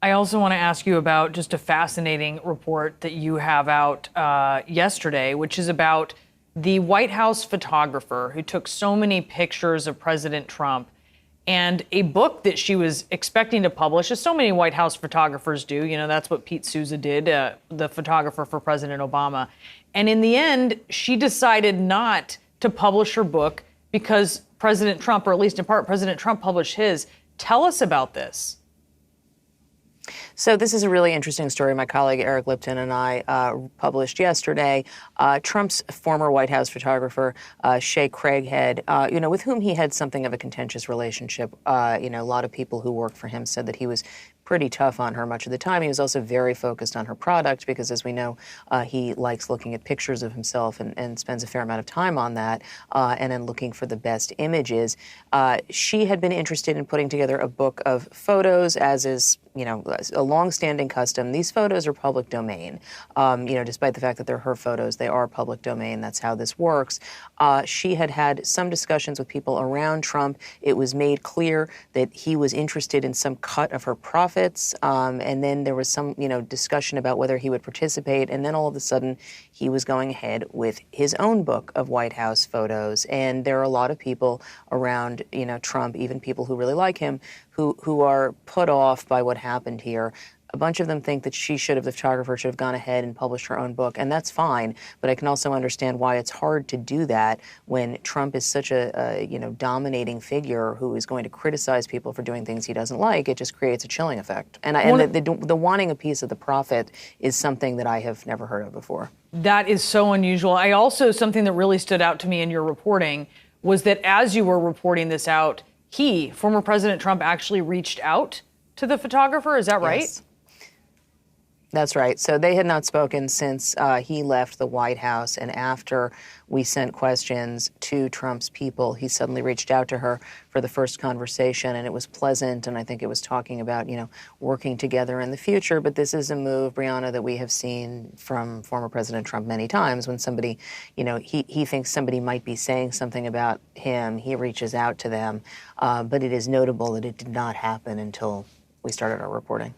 I also want to ask you about just a fascinating report that you have out yesterday, which is about the White House photographer who took so many pictures of President Trump, and a book that she was expecting to publish, as so many White House photographers do. You know, that's what Pete Souza did, the photographer for President Obama. And in the end, she decided not to publish her book because President Trump, or at least in part, President Trump published his. Tell us about this. So this is a really interesting story my colleague Eric Lipton and I published yesterday. Trump's former White House photographer, Shay Craighead, with whom he had something of a contentious relationship. A lot of people who worked for him said that he was pretty tough on her much of the time. He was also very focused on her product because, as we know, he likes looking at pictures of himself and spends a fair amount of time on that and then looking for the best images. She had been interested in putting together a book of photos, as is a longstanding custom. These photos are public domain. Despite the fact that they're her photos, they are public domain. That's how this works. She had had some discussions with people around Trump. It was made clear that he was interested in some cut of her profits. And then there was some, discussion about whether he would participate. And then all of a sudden, he was going ahead with his own book of White House photos. And there are a lot of people around, Trump, even people who really like him, who are put off by what happened here. A bunch of them think that the photographer should have gone ahead and published her own book, and that's fine. But I can also understand why it's hard to do that when Trump is such a dominating figure who is going to criticize people for doing things he doesn't like. It just creates a chilling effect. And the wanting a piece of the profit is something that I have never heard of before. That is so unusual. Something that really stood out to me in your reporting was that as you were reporting this out, former President Trump, actually reached out to the photographer. Is that right? Yes. That's right. So they had not spoken since he left the White House. And after we sent questions to Trump's people, he suddenly reached out to her for the first conversation. And it was pleasant. And I think it was talking about, working together in the future. But this is a move, Brianna, that we have seen from former President Trump many times. When somebody, he thinks somebody might be saying something about him, he reaches out to them. But it is notable that it did not happen until we started our reporting.